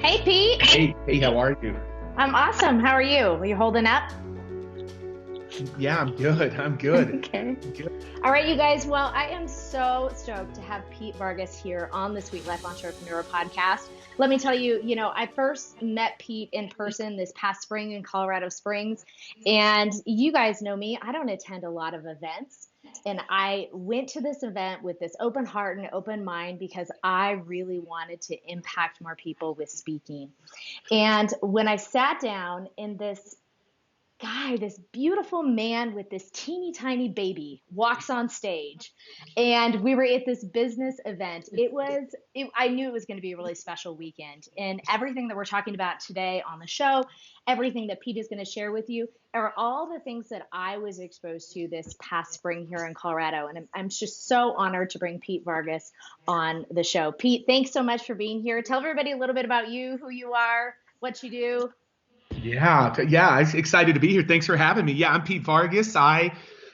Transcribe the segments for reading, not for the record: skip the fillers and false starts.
Hey, Pete. Hey, how are you? I'm awesome. How are you? Are you holding up? Yeah, I'm good. Okay. Good. All right, you guys. Well, I am so stoked to have Pete Vargas here on the SweetLife Entrepreneur Podcast. Let me tell you, I first met Pete in person this past spring in Colorado Springs. And you guys know me. I don't attend a lot of events. And I went to this event with this open heart and open mind because I really wanted to impact more people with speaking. And when I sat down in this guy, this beautiful man with this teeny tiny baby walks on stage, and we were at this business event. I knew it was going to be a really special weekend, and everything that we're talking about today on the show, everything that Pete is going to share with you are all the things that I was exposed to this past spring here in Colorado. And I'm just so honored to bring Pete Vargas on the show. Pete, thanks so much for being here. Tell everybody a little bit about you, who you are, what you do. Yeah, I'm excited to be here. Thanks for having me. Yeah, I'm Pete Vargas. I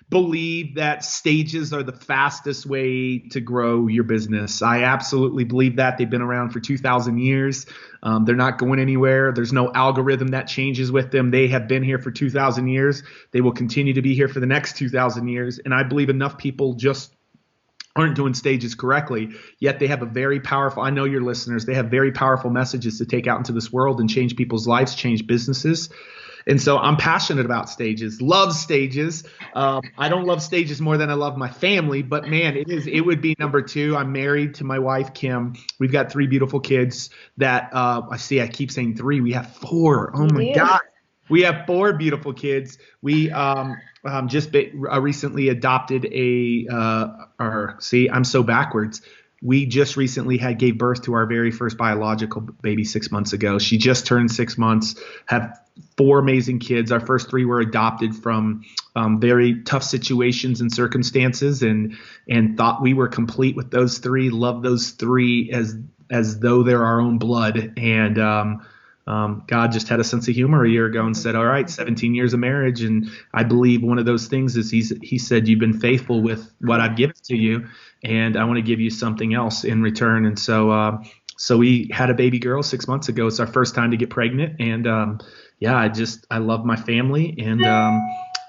believe that stages are the fastest way to grow your business. I absolutely believe that. They've been around for 2,000 years. They're not going anywhere. There's no algorithm that changes with them. They have been here for 2,000 years. They will continue to be here for the next 2,000 years. And I believe enough people just aren't doing stages correctly, yet they have a very powerful, I know your listeners, they have very powerful messages to take out into this world and change people's lives, change businesses. And so I'm passionate about stages, love stages. I don't love stages more than I love my family, but man, it would be number two. I'm married to my wife, Kim. We've got three beautiful kids that I keep saying three. We have four. Oh my God. We have four beautiful kids. We recently adopted I'm so backwards. We just recently gave birth to our very first biological baby 6 months ago. She just turned 6 months, have four amazing kids. Our first three were adopted from very tough situations and circumstances, and thought we were complete with those three, love those three as though they're our own blood. And God just had a sense of humor a year ago and said, all right, 17 years of marriage. And I believe one of those things is he said, you've been faithful with what I've given to you, and I want to give you something else in return. And so we had a baby girl 6 months ago. It's our first time to get pregnant. And I love my family. And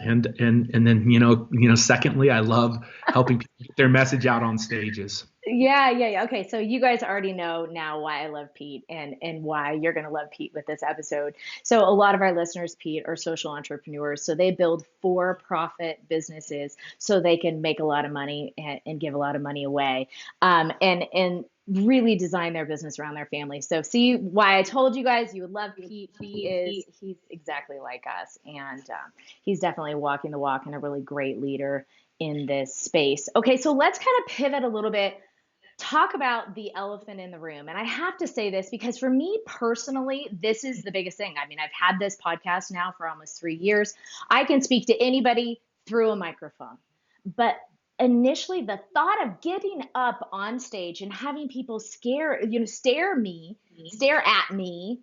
then, secondly, I love helping people get their message out on stages. Yeah. Okay, so you guys already know now why I love Pete and why you're going to love Pete with this episode. So a lot of our listeners, Pete, are social entrepreneurs. So they build for-profit businesses so they can make a lot of money and give a lot of money away, and really design their business around their family. So see why I told you guys you would love Pete. He's exactly like us, and he's definitely walking the walk and a really great leader in this space. Okay, so let's kind of pivot a little bit. Talk about the elephant in the room. And I have to say this because for me personally, this is the biggest thing. I mean, I've had this podcast now for almost 3 years. I can speak to anybody through a microphone. But initially, the thought of getting up on stage and having people stare at me,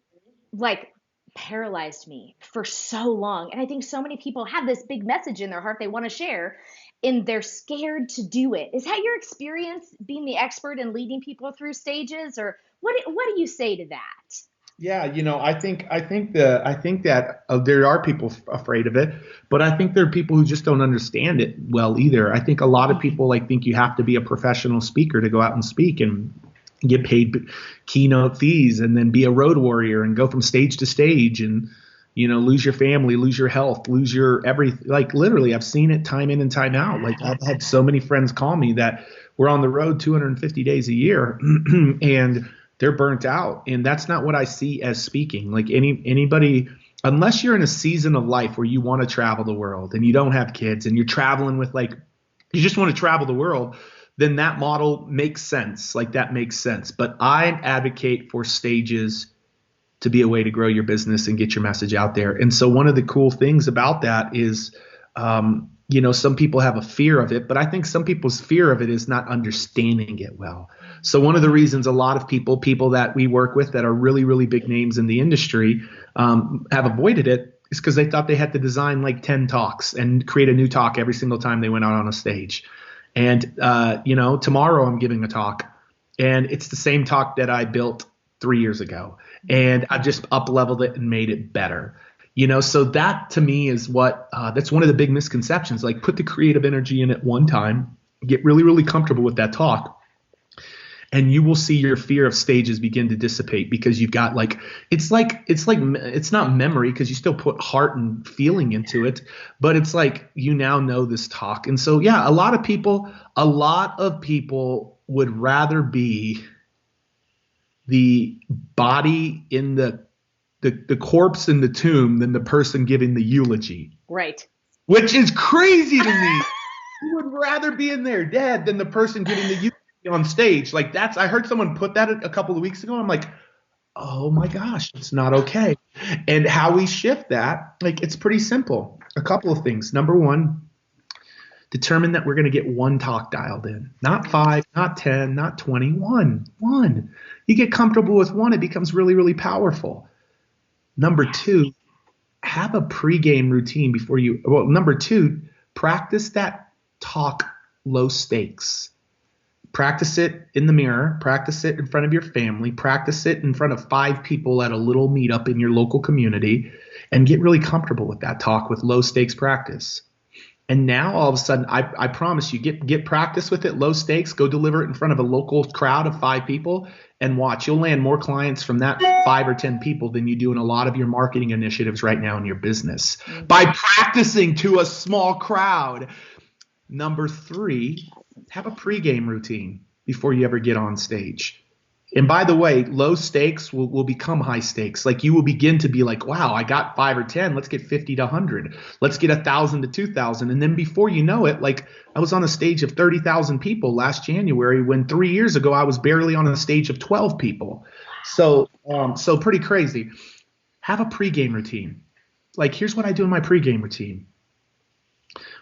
like paralyzed me for so long. And I think so many people have this big message in their heart they want to share, and they're scared to do it. Is that your experience being the expert and leading people through stages, or what do you say to that? Yeah, I think that there are people afraid of it, but I think there are people who just don't understand it well either. I think a lot of people think you have to be a professional speaker to go out and speak and get paid keynote fees, and then be a road warrior and go from stage to stage and lose your family, lose your health, lose your everything. Literally, I've seen it time in and time out. I've had so many friends call me that we're on the road 250 days a year and they're burnt out. And that's not what I see as speaking. Anybody, unless you're in a season of life where you want to travel the world and you don't have kids and you're traveling with you just want to travel the world, then that model makes sense. That makes sense. But I advocate for stages to be a way to grow your business and get your message out there. And so one of the cool things about that is, some people have a fear of it, but I think some people's fear of it is not understanding it well. So one of the reasons a lot of people that we work with that are really, really big names in the industry have avoided it is because they thought they had to design 10 talks and create a new talk every single time they went out on a stage. And, tomorrow I'm giving a talk, and it's the same talk that I built 3 years ago, and I've just up leveled it and made it better. So that to me is what that's one of the big misconceptions. Like, put the creative energy in at one time, get really, really comfortable with that talk, and you will see your fear of stages begin to dissipate, because you've got it's not memory, because you still put heart and feeling into it, but it's like you now know this talk. And so, yeah, a lot of people would rather be the body in the corpse in the tomb than the person giving the eulogy. Right. Which is crazy to me. You would rather be in there dead than the person giving the eulogy on stage. Like, I heard someone put that a couple of weeks ago. I'm like, oh my gosh, it's not okay. And how we shift that, it's pretty simple. A couple of things. Number one, determine that we're going to get one talk dialed in. Not 5, not 10, not 20, one. You get comfortable with one, it becomes really, really powerful. Number two, have a pregame routine number two, practice that talk low stakes. Practice it in the mirror, practice it in front of your family, practice it in front of 5 people at a little meetup in your local community, and get really comfortable with that talk with low stakes practice. And now all of a sudden, I promise you, get practice with it, low stakes, go deliver it in front of a local crowd of 5 people, and watch. You'll land more clients from that 5 or 10 people than you do in a lot of your marketing initiatives right now in your business by practicing to a small crowd. Number 3, have a pregame routine before you ever get on stage. And by the way, low stakes will become high stakes. Like, you will begin to be like, wow, I got 5 or 10. Let's get 50 to 100. Let's get 1,000 to 2,000. And then before you know it, I was on a stage of 30,000 people last January, when 3 years ago I was barely on a stage of 12 people. So pretty crazy. Have a pregame routine. Like, here's what I do in my pregame routine.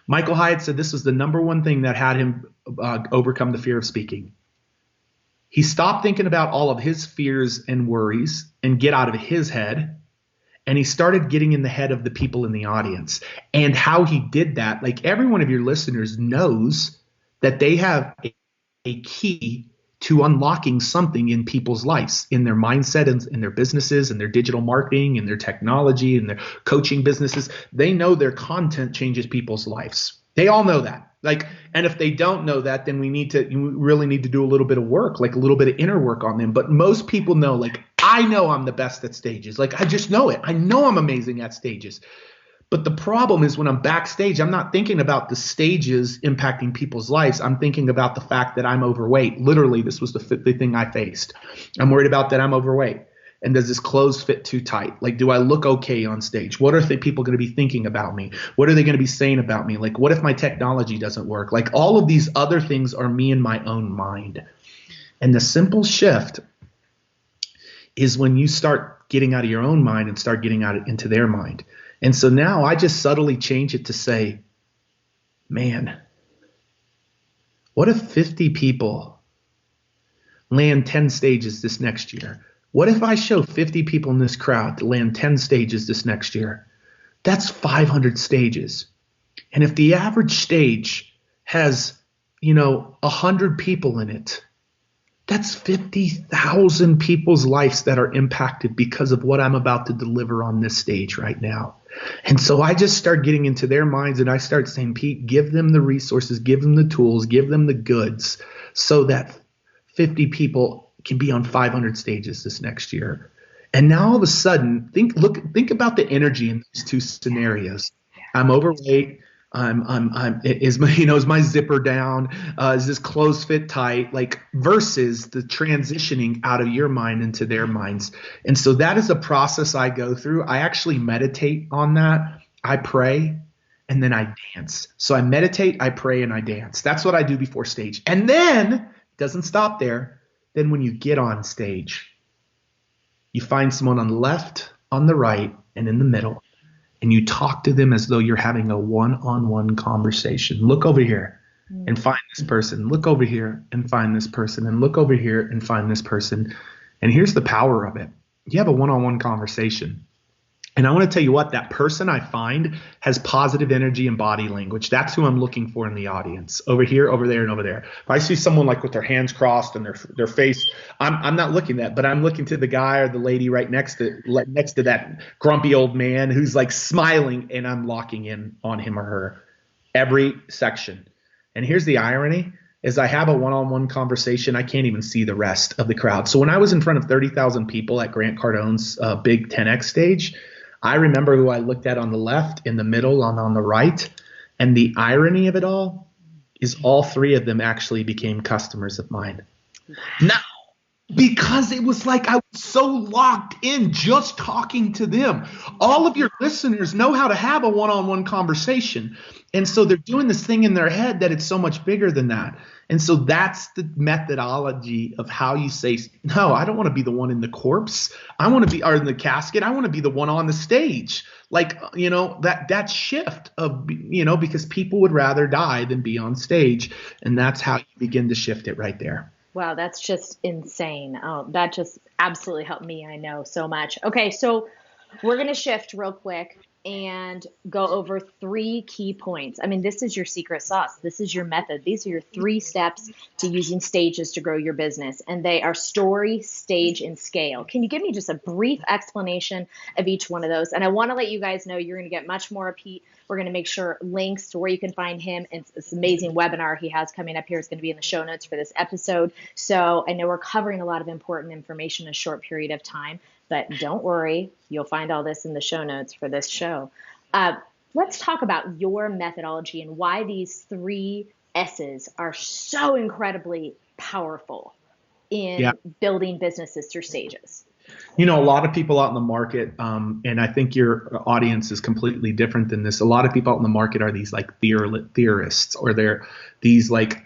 Michael Hyatt said this was the number one thing that had him overcome the fear of speaking. He stopped thinking about all of his fears and worries and get out of his head. And he started getting in the head of the people in the audience. And how he did that, every one of your listeners knows that they have a key to unlocking something in people's lives, in their mindset, in their businesses, in their digital marketing, in their technology, in their coaching businesses. They know their content changes people's lives. They all know that. And if they don't know that, then we really need to do a little bit of work, a little bit of inner work on them. But most people know, I know I'm the best at stages. I just know it. I know I'm amazing at stages. But the problem is, when I'm backstage, I'm not thinking about the stages impacting people's lives. I'm thinking about the fact that I'm overweight. Literally, this was the thing I faced. I'm worried about that I'm overweight. And does this clothes fit too tight? Do I look okay on stage? What are the people going to be thinking about me? What are they going to be saying about me? What if my technology doesn't work? All of these other things are me in my own mind. And the simple shift is when you start getting out of your own mind and start getting out into their mind. And so now I just subtly change it to say, man, what if 50 people land 10 stages this next year? What if I show 50 people in this crowd to land 10 stages this next year? That's 500 stages. And if the average stage has, 100 people in it, that's 50,000 people's lives that are impacted because of what I'm about to deliver on this stage right now. And so I just start getting into their minds, and I start saying, Pete, give them the resources, give them the tools, give them the goods, so that 50 people can be on 500 stages this next year. And now all of a sudden, think about the energy in these two scenarios. I'm overweight. Is my zipper down? Is this clothes fit tight? Versus the transitioning out of your mind into their minds. And so that is a process I go through. I actually meditate on that. I pray, and then I dance. So I meditate, I pray, and I dance. That's what I do before stage. And then it doesn't stop there. Then when you get on stage, you find someone on the left, on the right, and in the middle, and you talk to them as though you're having a one-on-one conversation. Look over here and find this person. Look over here and find this person. And look over here and find this person. And here's the power of it. You have a one-on-one conversation. And I want to tell you what, that person I find has positive energy and body language. That's who I'm looking for in the audience. Over here, over there, and over there. If I see someone like with their hands crossed and their face, I'm not looking at that, but I'm looking to the guy or the lady right next to that grumpy old man who's like smiling, and I'm locking in on him or her every section. And here's the irony. As I have a one-on-one conversation, I can't even see the rest of the crowd. So when I was in front of 30,000 people at Grant Cardone's big 10X stage, I remember who I looked at on the left, in the middle, on the right. And the irony of it all is all three of them actually became customers of mine. Now, because it was like I was so locked in just talking to them. All of your listeners know how to have a one-on-one conversation. And so they're doing this thing in their head that it's so much bigger than that. And so that's the methodology of how you say, no, I don't want to be the one in the corpse. I want to be, or in the casket. I want to be the one on the stage. Like, that shift of, because people would rather die than be on stage. And that's how you begin to shift it right there. Wow, that's just insane. Oh, that just absolutely helped me. I know so much. Okay, so we're going to shift real quick and go over 3 key points. I mean, this is your secret sauce. This is your method. These are your 3 steps to using stages to grow your business. And they are story, stage, and scale. Can you give me just a brief explanation of each one of those? And I want to let you guys know you're going to get much more of Pete. We're going to make sure links to where you can find him and this amazing webinar he has coming up here is going to be in the show notes for this episode. So I know we're covering a lot of important information in a short period of time. But don't worry, you'll find all this in the show notes for this show. Let's talk about your methodology and why these 3 S's are so incredibly powerful in building businesses through stages. A lot of people out in the market, and I think your audience is completely different than this. A lot of people out in the market are these like theorists, or they're these like,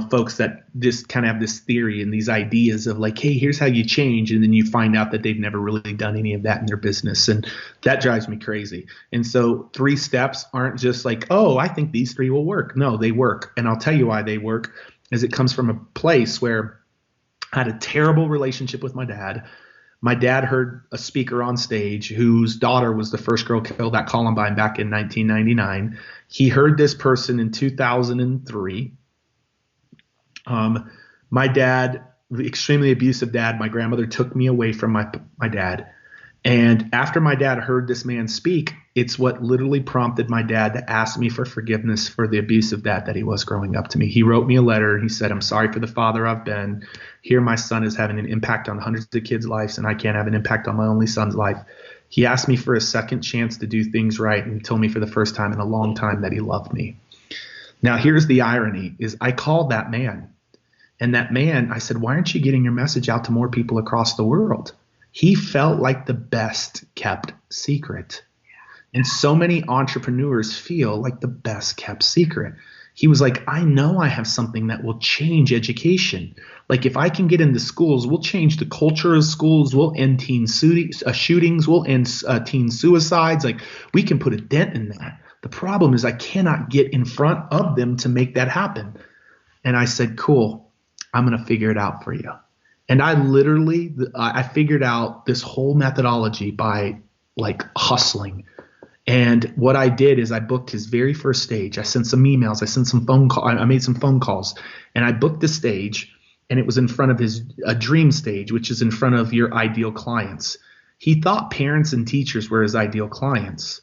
folks that just kind of have this theory and these ideas of like, hey, here's how you change. And then you find out that they've never really done any of that in their business. And that drives me crazy. And so 3 steps aren't just like, oh, I think these 3 will work. No, they work. And I'll tell you why they work, is it comes from a place where I had a terrible relationship with my dad. My dad heard a speaker on stage whose daughter was the first girl killed at Columbine back in 1999. He heard this person in 2003. My dad, extremely abusive dad, my grandmother took me away from my dad. And after my dad heard this man speak, it's what literally prompted my dad to ask me for forgiveness for the abusive dad that he was growing up to me. He wrote me a letter and he said, I'm sorry for the father I've been. Here my son is having an impact on hundreds of kids' lives, and I can't have an impact on my only son's life. He asked me for a second chance to do things right, and told me for the first time in a long time that he loved me. Now, here's the irony, is I called that man. And that man, I said, why aren't you getting your message out to more people across the world? He felt like the best kept secret. And so many entrepreneurs feel like the best kept secret. He was like, I know I have something that will change education. Like if I can get into schools, we'll change the culture of schools. We'll end teen shootings. We'll end teen suicides. Like we can put a dent in that. The problem is I cannot get in front of them to make that happen. And I said, cool. I'm going to figure it out for you. And I figured out this whole methodology by like hustling. And what I did is I booked his very first stage. I sent some emails. I sent some phone calls. I made some phone calls, and I booked the stage, and it was in front of a dream stage, which is in front of your ideal clients. He thought parents and teachers were his ideal clients.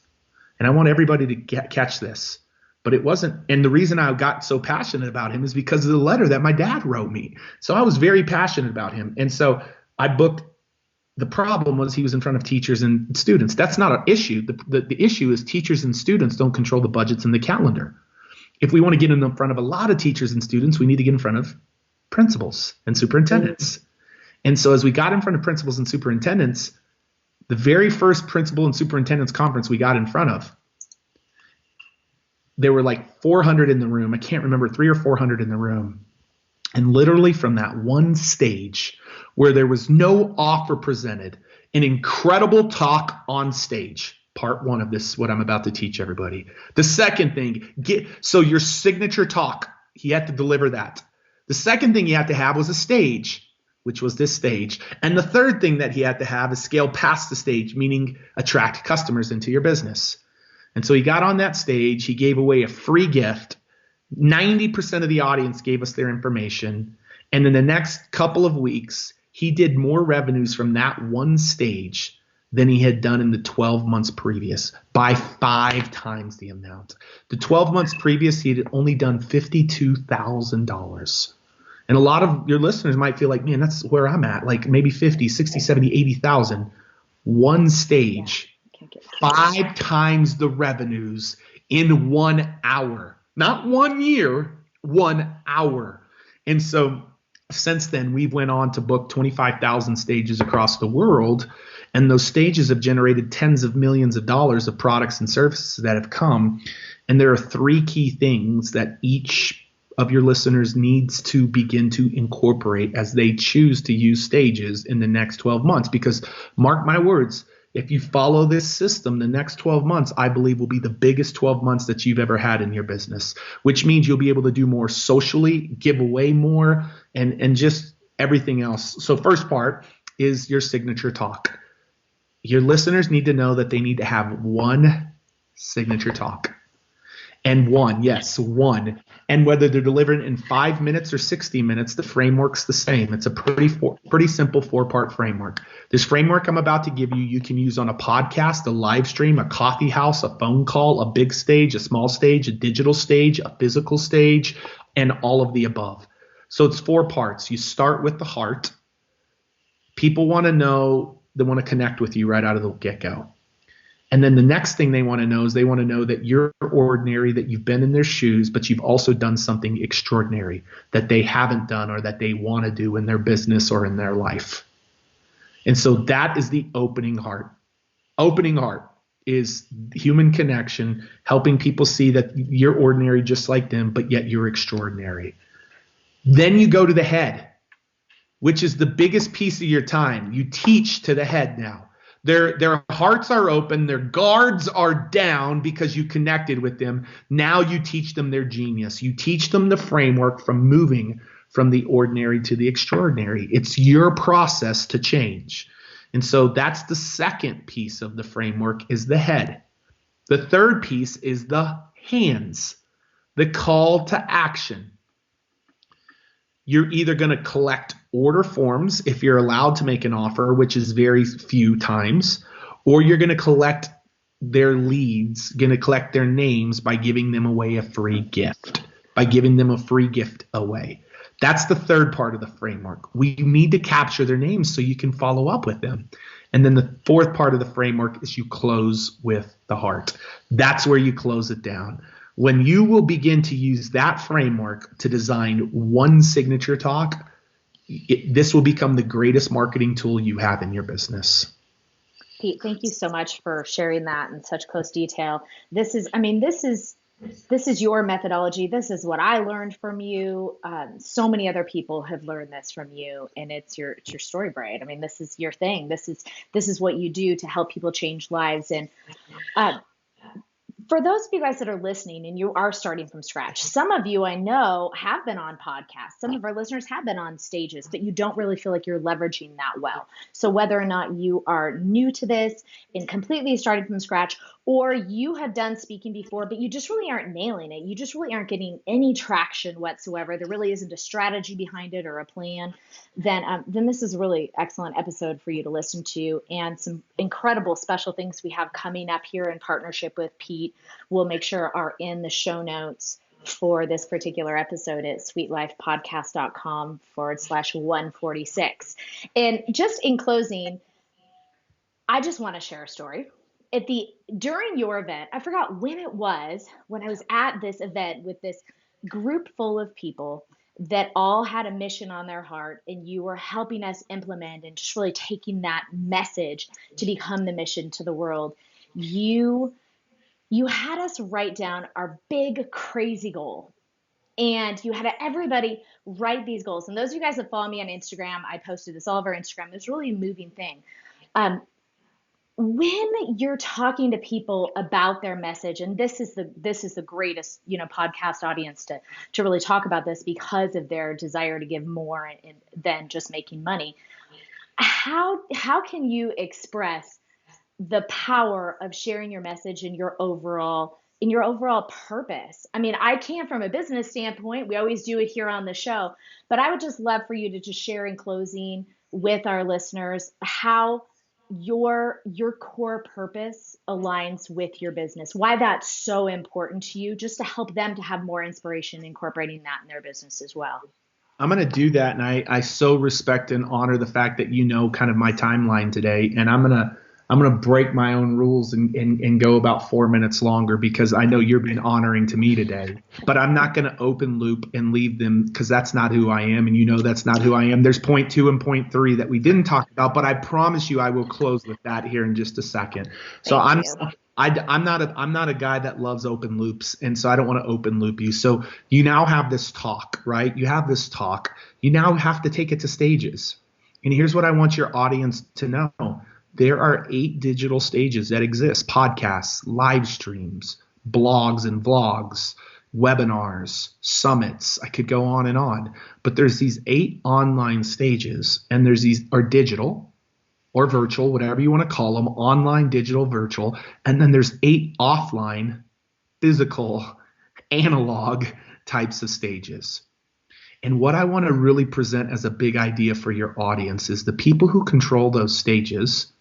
And I want everybody to catch this. But it wasn't. And the reason I got so passionate about him is because of the letter that my dad wrote me. So I was very passionate about him. And so I booked. The problem was he was in front of teachers and students. That's not an issue. The issue is teachers and students don't control the budgets and the calendar. If we want to get in front of a lot of teachers and students, we need to get in front of principals and superintendents. And so as we got in front of principals and superintendents, the very first principal and superintendents conference we got in front of, there were like 400 in the room. I can't remember, 300 or 400 in the room. And literally from that one stage where there was no offer presented, an incredible talk on stage. Part 1 of this, what I'm about to teach everybody. The second thing, so your signature talk, he had to deliver that. The second thing he had to have was a stage which was this stage. And the third thing that he had to have is scale past the stage, meaning attract customers into your business. And so he got on that stage. He gave away a free gift. 90% of the audience gave us their information. And in the next couple of weeks, he did more revenues from that one stage than he had done in the 12 months previous, by 5 times the amount. The 12 months previous, he had only done $52,000. And a lot of your listeners might feel like, man, that's where I'm at, like maybe 50, 60, 70, 80,000. One stage, 5 times the revenues in 1 hour. Not 1 year, 1 hour. And so since then, we've went on to book 25,000 stages across the world. And those stages have generated tens of millions of dollars of products and services that have come. And there are 3 key things that each of your listeners needs to begin to incorporate as they choose to use stages in the next 12 months. Because mark my words, if you follow this system, the next 12 months, I believe, will be the biggest 12 months that you've ever had in your business, which means you'll be able to do more socially, give away more, and just everything else. So first part is your signature talk. Your listeners need to know that they need to have one signature talk. And one. And whether they're delivering in 5 minutes or 60 minutes, the framework's the same. It's a pretty simple 4-part framework. This framework I'm about to give you, you can use on a podcast, a live stream, a coffee house, a phone call, a big stage, a small stage, a digital stage, a physical stage, and all of the above. So it's 4 parts. You start with the heart. People want to know, they want to connect with you right out of the get-go. And then the next thing they want to know is they want to know that you're ordinary, that you've been in their shoes, but you've also done something extraordinary that they haven't done or that they want to do in their business or in their life. And so that is the opening heart. Opening heart is human connection, helping people see that you're ordinary just like them, but yet you're extraordinary. Then you go to the head, which is the biggest piece of your time. You teach to the head now. Their hearts are open. Their guards are down because you connected with them. Now you teach them their genius. You teach them the framework from moving from the ordinary to the extraordinary. It's your process to change. And so that's the second piece of the framework is the head. The third piece is the hands, the call to action. You're either going to collect order forms if you're allowed to make an offer, which is very few times, or you're going to collect their leads, going to collect their names by giving them away a free gift, away. That's the third part of the framework. We need to capture their names so you can follow up with them. And then the fourth part of the framework is you close with the heart. That's where you close it down. When you will begin to use that framework to design one signature talk, this will become the greatest marketing tool you have in your business. Pete, thank you so much for sharing that in such close detail. This is your methodology. This is what I learned from you. So many other people have learned this from you, and it's your story, Brian. I mean, this is your thing. This is what you do to help people change lives. And for those of you guys that are listening and you are starting from scratch, some of you I know have been on podcasts. Some of our listeners have been on stages, but you don't really feel like you're leveraging that well. So whether or not you are new to this and completely starting from scratch, or you have done speaking before, but you just really aren't nailing it. You just really aren't getting any traction whatsoever. There really isn't a strategy behind it or a plan. Then this is a really excellent episode for you to listen to, and some incredible special things we have coming up here in partnership with Pete. We'll make sure are in the show notes for this particular episode at sweetlifepodcast.com/146. And just in closing, I just want to share a story. During your event, I forgot when it was, when I was at this event with this group full of people that all had a mission on their heart, and you were helping us implement and just really taking that message to become the mission to the world. You had us write down our big, crazy goal. And you had everybody write these goals. And those of you guys that follow me on Instagram, I posted this all over Instagram. It's really a moving thing. when you're talking to people about their message, and this is the greatest, podcast audience to really talk about this because of their desire to give more than just making money. How can you express the power of sharing your message and your overall purpose? I mean, I can from a business standpoint. We always do it here on the show, but I would just love for you to just share in closing with our listeners how your core purpose aligns with your business, why that's so important to you, just to help them to have more inspiration incorporating that in their business as well. I'm going to do that. And I so respect and honor the fact that kind of my timeline today. And I'm going to break my own rules and go about 4 minutes longer because I know you're being honoring to me today. But I'm not going to open loop and leave them because that's not who I am. And that's not who I am. There's point 2 and point 3 that we didn't talk about, but I promise you I will close with that here in just a second. So I'm not a guy that loves open loops, and so I don't want to open loop you. So you now have this talk, right? You have this talk. You now have to take it to stages. And here's what I want your audience to know. There are 8 digital stages that exist: podcasts, live streams, blogs and vlogs, webinars, summits. I could go on and on. But there's these 8 online stages, and these are digital or virtual, whatever you want to call them, online, digital, virtual. And then there's 8 offline, physical, analog types of stages. And what I want to really present as a big idea for your audience is the people who control those stages.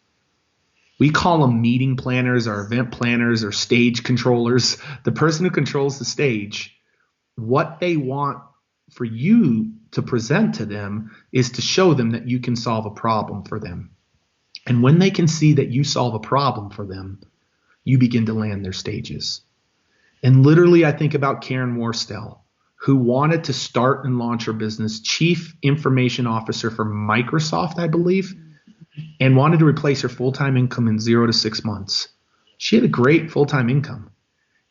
We call them meeting planners or event planners or stage controllers. The person who controls the stage, what they want for you to present to them is to show them that you can solve a problem for them. And when they can see that you solve a problem for them, you begin to land their stages. And literally, I think about Karen Worstell, who wanted to start and launch her business, chief information officer for Microsoft, I believe, and wanted to replace her full-time income in 0 to 6 months. She had a great full-time income.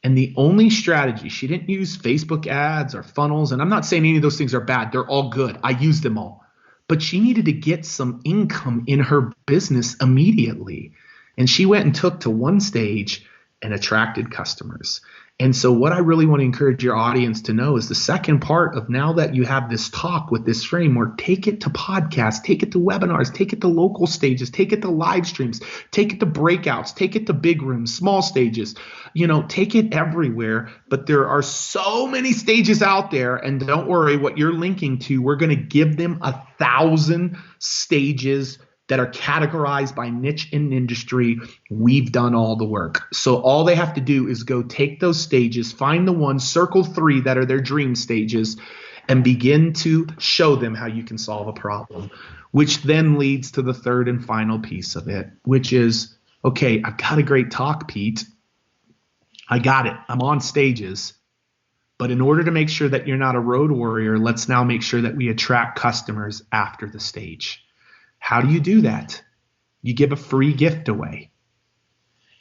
And the only strategy, she didn't use Facebook ads or funnels. And I'm not saying any of those things are bad. They're all good. I use them all. But she needed to get some income in her business immediately. And she went and took to one stage and attracted customers. And so what I really want to encourage your audience to know is the second part of, now that you have this talk with this framework, take it to podcasts, take it to webinars, take it to local stages, take it to live streams, take it to breakouts, take it to big rooms, small stages, take it everywhere. But there are so many stages out there, and don't worry, what you're linking to, we're going to give them 1,000 stages that are categorized by niche and industry. We've done all the work. So all they have to do is go take those stages, find the ones, circle 3 that are their dream stages, and begin to show them how you can solve a problem, which then leads to the third and final piece of it, which is, okay, I've got a great talk, Pete. I got it. I'm on stages. But in order to make sure that you're not a road warrior, let's now make sure that we attract customers after the stage. How do you do that? You give a free gift away.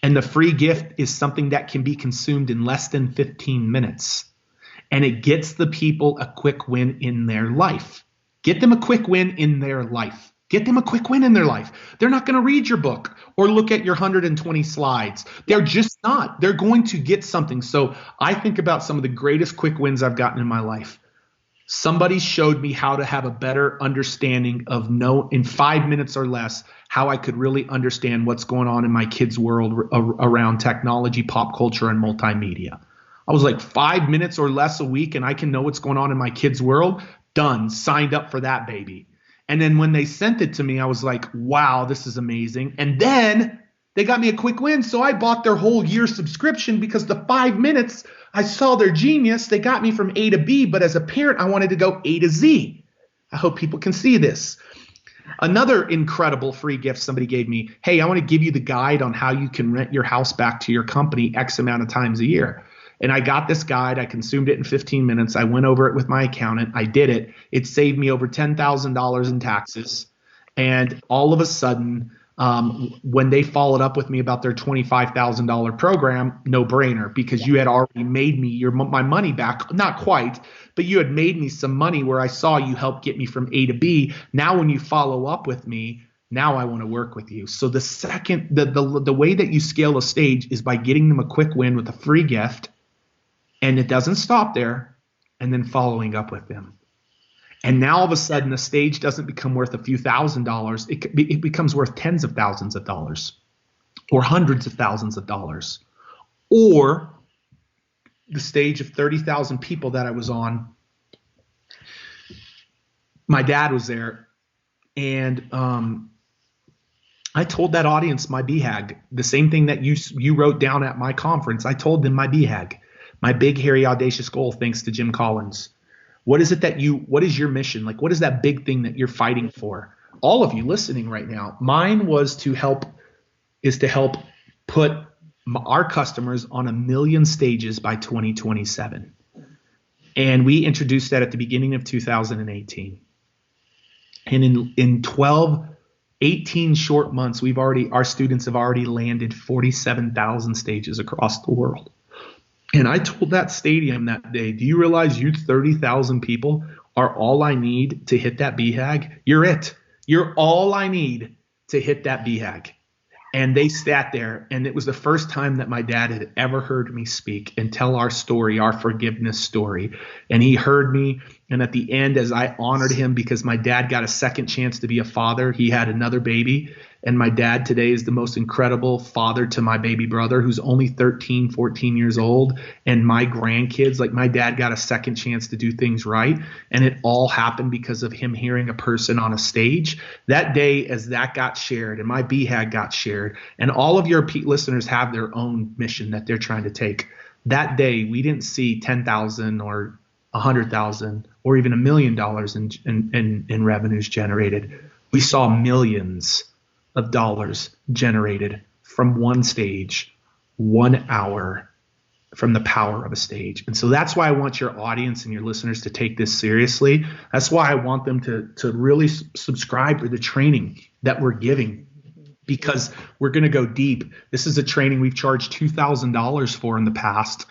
And the free gift is something that can be consumed in less than 15 minutes. And it gets the people a quick win in their life. Get them a quick win in their life. Get them a quick win in their life. They're not going to read your book or look at your 120 slides. They're just not. They're going to get something. So I think about some of the greatest quick wins I've gotten in my life. Somebody showed me how to have a better understanding of in 5 minutes or less, how I could really understand what's going on in my kids' world around technology, pop culture, and multimedia. I was like 5 minutes or less a week, and I can know what's going on in my kids' world. Done. Signed up for that baby. And then when they sent it to me, I was like, wow, this is amazing. And then they got me a quick win. So I bought their whole year subscription because the 5 minutes I saw their genius. They got me from A to B, but as a parent, I wanted to go A to Z. I hope people can see this. Another incredible free gift somebody gave me. Hey, I want to give you the guide on how you can rent your house back to your company X amount of times a year. And I got this guide. I consumed it in 15 minutes. I went over it with my accountant. I did it. It saved me over $10,000 in taxes. And all of a sudden, when they followed up with me about their $25,000 program, no brainer, because you had already made me my money back. Not quite, but you had made me some money where I saw you help get me from A to B. Now, when you follow up with me, Now I want to work with you. So the way that you scale a stage is by getting them a quick win with a free gift. And it doesn't stop there, and then following up with them. And now all of a sudden, the stage doesn't become worth a few $1,000s. It becomes worth tens of thousands of dollars or hundreds of thousands of dollars. Or the stage of 30,000 people that I was on, my dad was there, and I told that audience my BHAG, the same thing that you wrote down at my conference. I told them my BHAG. My big, hairy, audacious goal, thanks to Jim Collins. What is your mission? Like, what is that big thing that you're fighting for? All of you listening right now, mine was to help put our customers on 1 million stages by 2027. And we introduced that at the beginning of 2018. And in 18 short months, our students have already landed 47,000 stages across the world. And I told that stadium that day, do you realize you 30,000 people are all I need to hit that BHAG? You're it. You're all I need to hit that BHAG. And they sat there, and it was the first time that my dad had ever heard me speak and tell our story, our forgiveness story. And he heard me. And at the end, as I honored him, because my dad got a second chance to be a father, he had another baby. And my dad today is the most incredible father to my baby brother, who's only 13, 14 years old. And my grandkids, like, my dad got a second chance to do things right. And it all happened because of him hearing a person on a stage. That day, as that got shared and my BHAG got shared, and all of your listeners have their own mission that they're trying to take. That day, we didn't see 10,000 or 100,000 or even $1 million in revenues generated. We saw millions of dollars generated from one stage, 1 hour, from the power of a stage. And so that's why I want your audience and your listeners to take this seriously. That's why I want them to really subscribe to the training that we're giving, because we're going to go deep. This is a training we've charged $2,000 for in the past.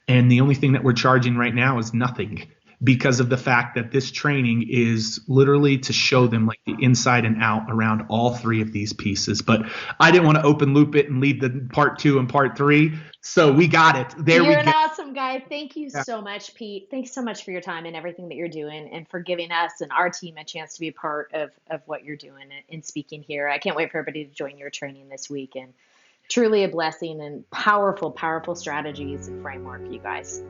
And the only thing that we're charging right now is nothing, because of the fact that this training is literally to show them like the inside and out around all three of these pieces. But I didn't want to open loop it and leave the part 2 and part 3. So we got it. There we go. You're an awesome guy. Thank you so much, Pete. Thanks so much for your time and everything that you're doing, and for giving us and our team a chance to be a part of what you're doing and speaking here. I can't wait for everybody to join your training this week, and truly a blessing and powerful, powerful strategies and framework, you guys.